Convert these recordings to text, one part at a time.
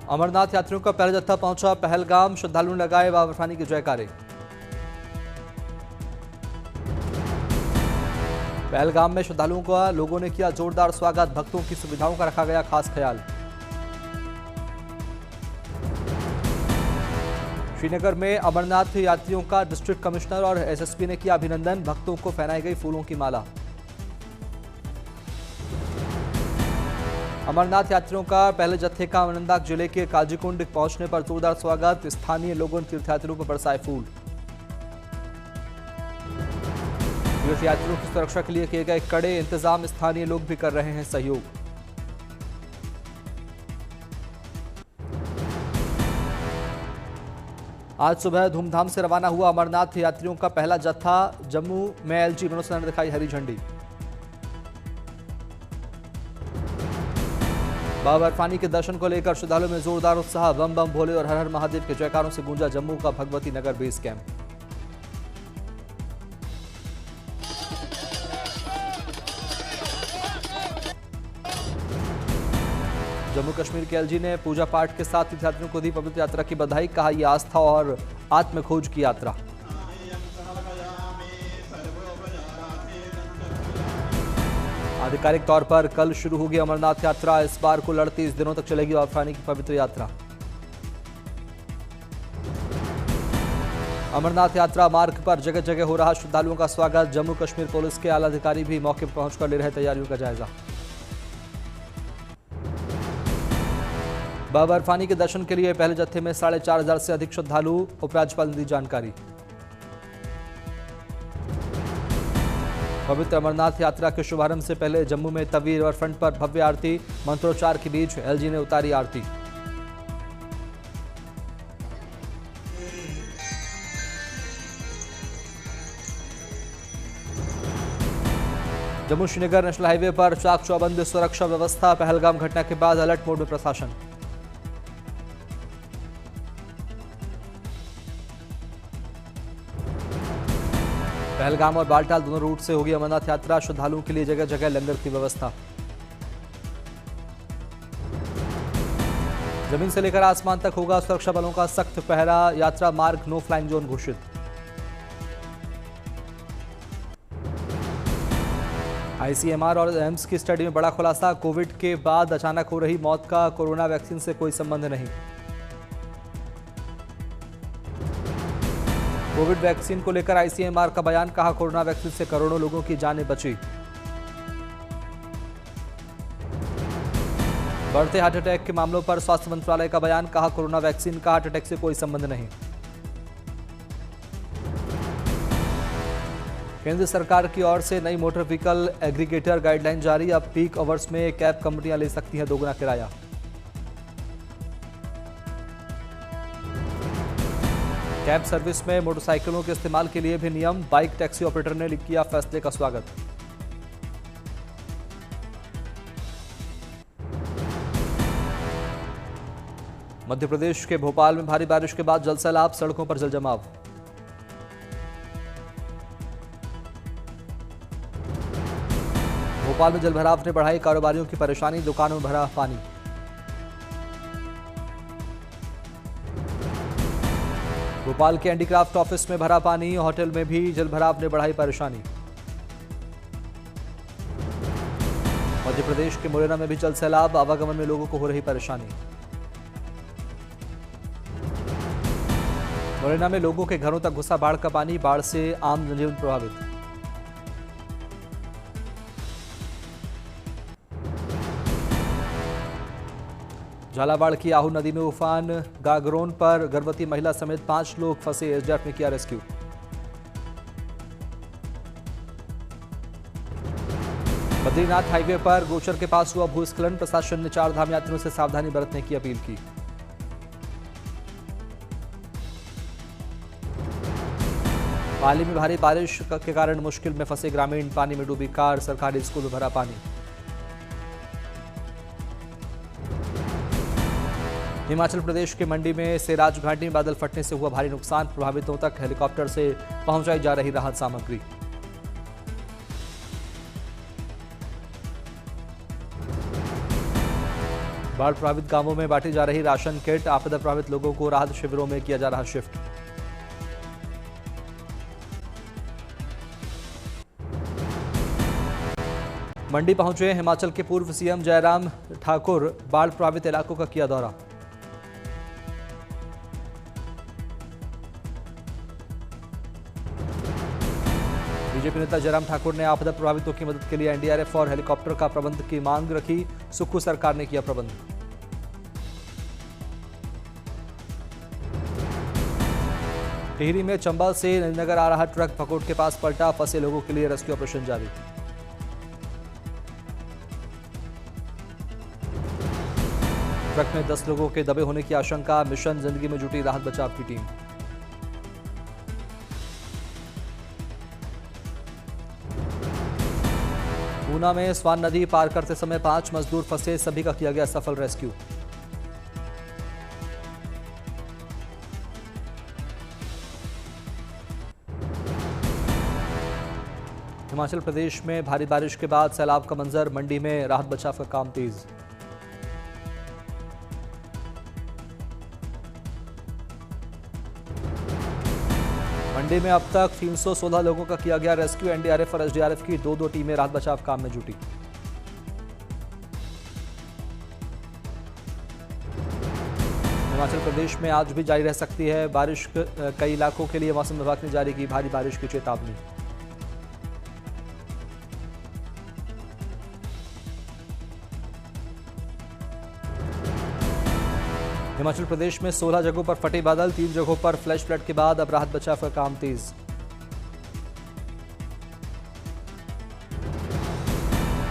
अमरनाथ यात्रियों का पहला जत्था पहुंचा पहलगाम। श्रद्धालुओं ने लगाए बाबा बर्फानी के जयकारे। पहलगाम में श्रद्धालुओं का लोगों ने किया जोरदार स्वागत। भक्तों की सुविधाओं का रखा गया खास ख्याल। श्रीनगर में अमरनाथ यात्रियों का डिस्ट्रिक्ट कमिश्नर और एसएसपी ने किया अभिनंदन। भक्तों को पहनाई गई फूलों की माला। अमरनाथ यात्रियों का पहले जत्थे का अमरनाथ जिले के काजीकुंड पहुंचने पर जोरदार स्वागत। स्थानीय लोगों ने तीर्थयात्रियों पर बरसाए फूल। तीर्थयात्रियों की सुरक्षा के लिए किए गए कड़े इंतजाम। स्थानीय लोग भी कर रहे हैं सहयोग। आज सुबह धूमधाम से रवाना हुआ अमरनाथ यात्रियों का पहला जत्था। जम्मू में एलजी मनोज सिन्हा ने दिखाई हरी झंडी। बाबा बर्फानी के दर्शन को लेकर श्रद्धालुओं में जोरदार उत्साह। बम बम भोले और हर हर महादेव के जयकारों से गूंजा जम्मू का भगवती नगर बेस कैंप। जम्मू कश्मीर के एलजी ने पूजा पाठ के साथ तीर्थयात्रियों को दी पवित्र यात्रा की बधाई। कहा यह आस्था और आत्मखोज की यात्रा। आधिकारिक तौर पर कल शुरू होगी अमरनाथ यात्रा। इस बार कुल 38 दिनों तक चलेगी बाबा बर्फानी की पवित्र यात्रा। अमरनाथ यात्रा मार्ग पर जगह जगह हो रहा श्रद्धालुओं का स्वागत। जम्मू कश्मीर पुलिस के आला अधिकारी भी मौके पर पहुंचकर ले रहे तैयारियों का जायजा। बाबा बर्फानी के दर्शन के लिए पहले जत्थे में 4,500 से अधिक श्रद्धालु। उपराज्यपाल ने दी जानकारी। पवित्र अमरनाथ यात्रा के शुभारंभ से पहले जम्मू में तवी रिवरफ्रंट पर भव्य आरती। मंत्रोच्चार के बीच एलजी ने उतारी आरती। जम्मू श्रीनगर नेशनल हाईवे पर चाक चौबंद सुरक्षा व्यवस्था। पहलगाम घटना के बाद अलर्ट मोड में प्रशासन। पहलगाम और बालटाल दोनों रूट से होगी अमरनाथ यात्रा। श्रद्धालुओं के लिए जगह जगह लंगर की व्यवस्था। जमीन से लेकर आसमान तक होगा सुरक्षा बलों का सख्त पहरा। यात्रा मार्ग नो फ्लाइंग जोन घोषित। आईसीएमआर और एम्स की स्टडी में बड़ा खुलासा। कोविड के बाद अचानक हो रही मौत का कोरोना वैक्सीन से कोई संबंध नहीं। कोविड वैक्सीन को लेकर आईसीएमआर का बयान। कहा कोरोना वैक्सीन से करोड़ों लोगों की जानें बची। बढ़ते हार्ट अटैक के मामलों पर स्वास्थ्य मंत्रालय का बयान। कहा कोरोना वैक्सीन का हार्ट अटैक से कोई संबंध नहीं। केंद्र सरकार की ओर से नई मोटर व्हीकल एग्रीगेटर गाइडलाइन जारी। अब पीक आवर्स में कैब कंपनियां ले सकती हैं दोगुना किराया। कैब सर्विस में मोटरसाइकिलों के इस्तेमाल के लिए भी नियम। बाइक टैक्सी ऑपरेटर ने किया फैसले का स्वागत। मध्य प्रदेश के भोपाल में भारी बारिश के बाद जल सैलाब। सड़कों पर जलजमाव। भोपाल में जलभराव ने बढ़ाई कारोबारियों की परेशानी। दुकानों में भरा पानी। भोपाल के हैंडीक्राफ्ट ऑफिस में भरा पानी। होटल में भी जलभराव ने बढ़ाई परेशानी। मध्य प्रदेश के मुरैना में भी जल सैलाब। आवागमन में लोगों को हो रही परेशानी। मुरैना में लोगों के घरों तक घुसा बाढ़ का पानी। बाढ़ से आम जनजीवन प्रभावित। झालावाड़ की आहू नदी में उफान। गागरोन पर गर्भवती महिला समेत 5 लोग फंसे। एसडीआरएफ ने किया रेस्क्यू। बद्रीनाथ हाईवे पर गोचर के पास हुआ भूस्खलन। प्रशासन ने 4 धाम यात्रियों से सावधानी बरतने की अपील की। पाली में भारी बारिश के कारण मुश्किल में फंसे ग्रामीण। पानी में डूबी कार। सरकारी स्कूल में भरा पानी। हिमाचल प्रदेश के मंडी में सैराज घाटी में बादल फटने से हुआ भारी नुकसान। प्रभावितों तक हेलीकॉप्टर से पहुंचाई जा रही राहत सामग्री। बाढ़ प्रभावित गांवों में बांटी जा रही राशन किट, आपदा प्रभावित लोगों को राहत शिविरों में किया जा रहा शिफ्ट। मंडी पहुंचे हिमाचल के पूर्व सीएम जयराम ठाकुर, बाढ़ प्रभावित इलाकों का किया दौरा। बीजेपी नेता जयराम ठाकुर ने आपदा प्रभावितों की मदद के लिए एनडीआरएफ और हेलीकॉप्टर का प्रबंध की मांग रखी, सुक्खू सरकार ने किया प्रबंध। टिहरी में चंबल से नगर आ रहा ट्रक भकोट के पास पलटा, फंसे लोगों के लिए रेस्क्यू ऑपरेशन जारी। ट्रक में 10 लोगों के दबे होने की आशंका, मिशन जिंदगी में जुटी राहत बचाव की टीम। ऊना में स्वान नदी पार करते समय 5 मजदूर फंसे, सभी का किया गया सफल रेस्क्यू। हिमाचल प्रदेश में भारी बारिश के बाद सैलाब का मंजर, मंडी में राहत बचाव का काम तेज। मंडी में अब तक 316 लोगों का किया गया रेस्क्यू, एनडीआरएफ और एसडीआरएफ की 2-2 टीमें राहत बचाव काम में जुटी। हिमाचल प्रदेश में आज भी जारी रह सकती है बारिश, कई इलाकों के लिए मौसम विभाग ने जारी की भारी बारिश की चेतावनी। हिमाचल प्रदेश में 16 जगहों पर फटे बादल, 3 जगहों पर फ्लैश फ्लड के बाद अब राहत बचाव का काम तेज।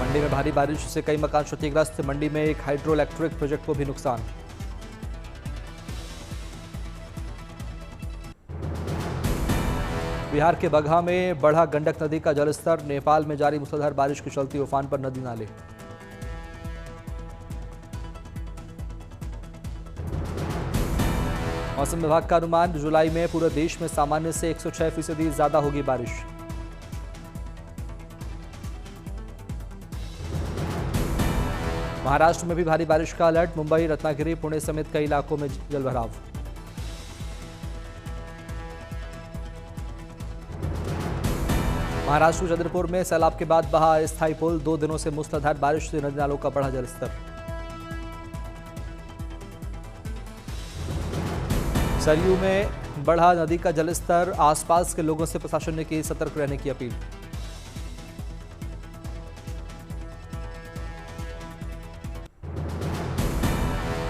मंडी में भारी बारिश से कई मकान क्षतिग्रस्त, मंडी में एक हाइड्रो इलेक्ट्रिक प्रोजेक्ट को भी नुकसान। बिहार के बगहा में बढ़ा गंडक नदी का जलस्तर, नेपाल में जारी मूसलाधार बारिश के चलते उफान पर नदी नाले। मौसम विभाग का अनुमान, जुलाई में पूरे देश में सामान्य से 106% ज्यादा होगी बारिश। महाराष्ट्र में भी भारी बारिश का अलर्ट, मुंबई, रत्नागिरी, पुणे समेत कई इलाकों में जलभराव। महाराष्ट्र चंद्रपुर में सैलाब के बाद बहा अस्थायी पुल, 2 दिनों से मूसलाधार बारिश से नदी नालों का बढ़ा जलस्तर। सरयू में बढ़ा नदी का जलस्तर, आसपास के लोगों से प्रशासन ने की सतर्क रहने की अपील।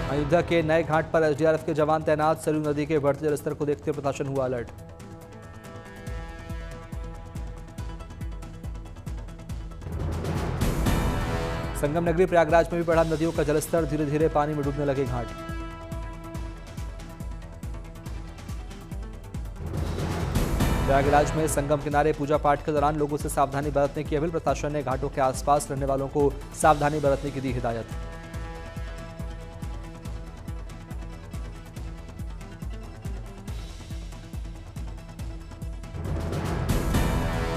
अयोध्या के नए घाट पर एसडीआरएफ के जवान तैनात, सरयू नदी के बढ़ते जलस्तर को देखते हुए प्रशासन हुआ अलर्ट। संगम नगरी प्रयागराज में भी बढ़ा नदियों का जलस्तर, धीरे धीरे पानी में डूबने लगे घाट। प्रयागराज में संगम किनारे पूजा पाठ के दौरान लोगों से सावधानी बरतने की अपील, प्रशासन ने घाटों के आसपास रहने वालों को सावधानी बरतने की दी हिदायत।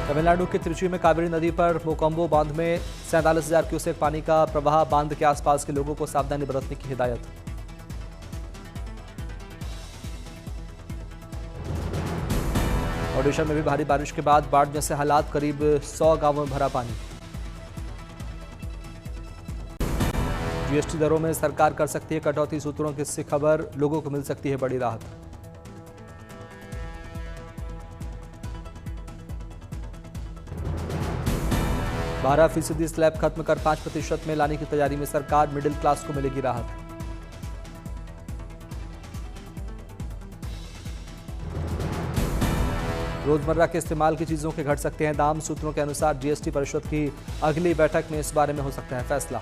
तमिलनाडु के त्रिची में कावेरी नदी पर मोकम्बो बांध में 47,000 क्यूसेक पानी का प्रवाह, बांध के आसपास के लोगों को सावधानी बरतने की हिदायत। ओडिशा में भी भारी बारिश के बाद बाढ़ जैसे हालात, करीब 100 गांवों में भरा पानी। जीएसटी दरों में सरकार कर सकती है कटौती, सूत्रों की इससे खबर, लोगों को मिल सकती है बड़ी राहत। बारह फीसदी स्लैब खत्म कर 5% में लाने की तैयारी में सरकार, मिडिल क्लास को मिलेगी राहत। रोजमर्रा के इस्तेमाल की चीजों के घट सकते हैं दाम, सूत्रों के अनुसार जीएसटी परिषद की अगली बैठक में इस बारे में हो सकता है फैसला।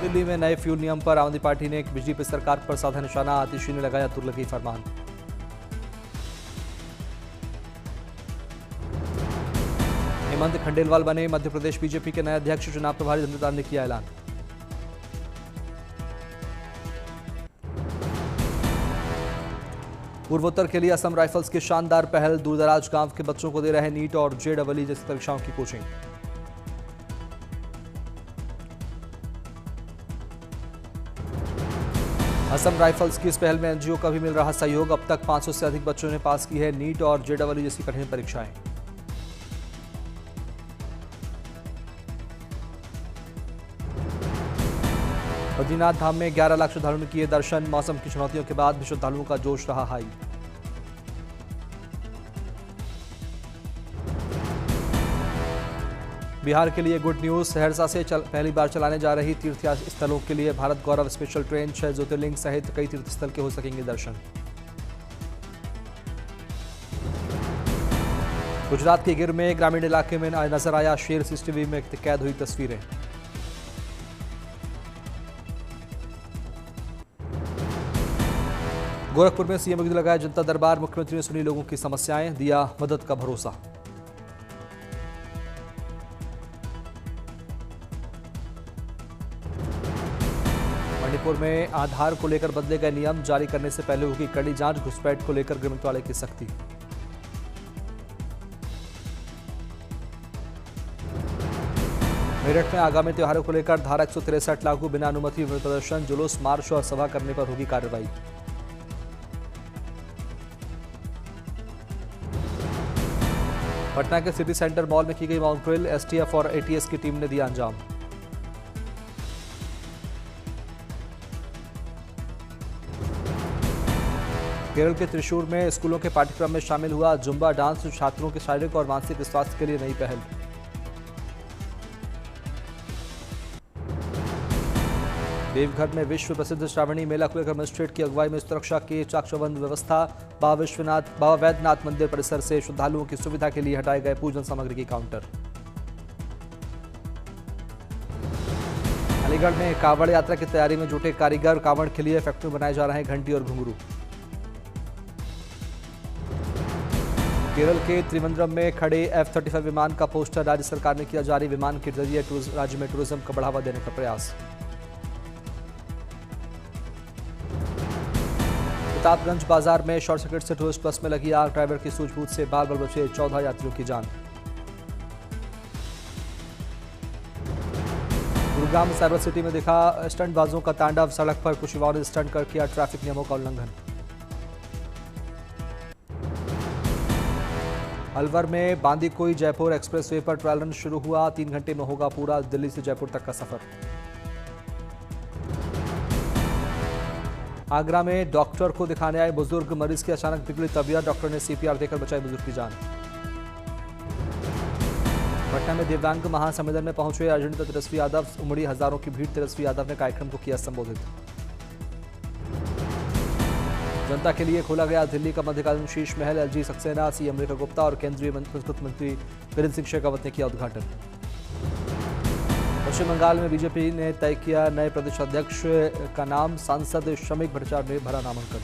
दिल्ली में नए फ्यूल नियम पर आम आदमी पार्टी ने बिजली पर सरकार पर साधा निशाना, आतिशी ने लगाया तुगलकी फरमान। हेमंत खंडेलवाल बने मध्य प्रदेश बीजेपी के नए अध्यक्ष, चुनाव प्रभारी धर्मेंद्र ने किया ऐलान। पूर्वोत्तर के लिए असम राइफल्स की शानदार पहल, दूरदराज गांव के बच्चों को दे रहे नीट और जेईई जैसी परीक्षाओं की कोचिंग। असम राइफल्स की इस पहल में एनजीओ का भी मिल रहा सहयोग। अब तक 500 से अधिक बच्चों ने पास की है नीट और जेईई जैसी कठिन परीक्षाएं। बद्रीनाथ धाम में 11 लाख श्रद्धालुओं ने किए दर्शन। मौसम की चुनौतियों के बाद भी श्रद्धालुओं का जोश रहा हाई। बिहार के लिए गुड न्यूज। सहरसा से पहली बार चलाने जा रही तीर्थ स्थलों के लिए भारत गौरव स्पेशल ट्रेन। 6 ज्योतिर्लिंग सहित कई तीर्थ स्थल के हो सकेंगे दर्शन। गुजरात के गिर में ग्रामीण इलाके में नजर आया शेर। सीसीटीवी में कैद हुई तस्वीरें। गोरखपुर में सीएम योगी लगाया जनता दरबार। मुख्यमंत्री ने सुनी लोगों की समस्याएं, दिया मदद का भरोसा। मणिपुर में आधार को लेकर बदले गए नियम। जारी करने से पहले होगी कड़ी जांच। घुसपैठ को लेकर गृह मंत्रालय की सख्ती। मेरठ में आगामी त्योहारों को लेकर धारा 163 लागू। बिना अनुमति प्रदर्शन, जुलूस, मार्च और सभा करने पर होगी कार्रवाई। पटना के सिटी सेंटर मॉल में की गई मॉक ड्रिल। एसटीएफ और एटीएस की टीम ने दिया अंजाम। केरल के त्रिशूर में स्कूलों के पाठ्यक्रम में शामिल हुआ जुम्बा डांस। छात्रों के शारीरिक और मानसिक स्वास्थ्य के लिए नई पहल। देवघर में विश्व प्रसिद्ध श्रावणी मेला को लेकर मजिस्ट्रेट की अगुवाई में सुरक्षा की चाक चौबंद व्यवस्था। बाबा वैद्यनाथ मंदिर परिसर से श्रद्धालुओं की सुविधा के लिए हटाए गए पूजन सामग्री के काउंटर। अलीगढ़ में कांवड़ यात्रा की तैयारी में जुटे कारीगर। कांवड़ के लिए फैक्ट्री में बनाए जा रहे हैं घंटी और घुंघरू। केरल के त्रिवेंद्रम में खड़े F-35 विमान का पोस्टर। राज्य सरकार ने किया जारी। विमान के जरिए राज्य में टूरिज्म को बढ़ावा देने का प्रयास। प्रतापगंज बाजार में शॉर्ट सर्किट से टूरिस्ट बस में लगी आग। ड्राइवर की सूझबूझ से बाल बाल बचे 14 यात्रियों की जान। गुरुग्राम साइबर सिटी में दिखा स्टंटबाजों का तांडव। सड़क पर कुछ युवाओं ने स्टंट कर किया ट्रैफिक नियमों का उल्लंघन। अलवर में बांदीकुई जयपुर एक्सप्रेसवे पर ट्रायल रन शुरू हुआ। 3 घंटे में होगा पूरा दिल्ली से जयपुर तक का सफर। आगरा में डॉक्टर को दिखाने आए बुजुर्ग। मरीज की अचानक बिगड़ी तबीयत। डॉक्टर ने सीपीआर देकर बचाई बुजुर्ग की जान। पटना में दिव्यांग महासम्मेलन में पहुंचे अजंता तेजस्वी यादव। उमड़ी हजारों की भीड़। तेजस्वी यादव ने कार्यक्रम को किया संबोधित। जनता के लिए खोला गया दिल्ली का मध्यकालीन शीश महल। एलजी सक्सेना, सीएम रेखा गुप्ता और केंद्रीय संस्कृति मंत्री वीरेंद्र सिंह शेखावत ने किया उद्घाटन। पश्चिम बंगाल में बीजेपी ने तय किया नए प्रदेश अध्यक्ष का नाम। सांसद शमीक भट्टाचार्य ने भरा नामांकन।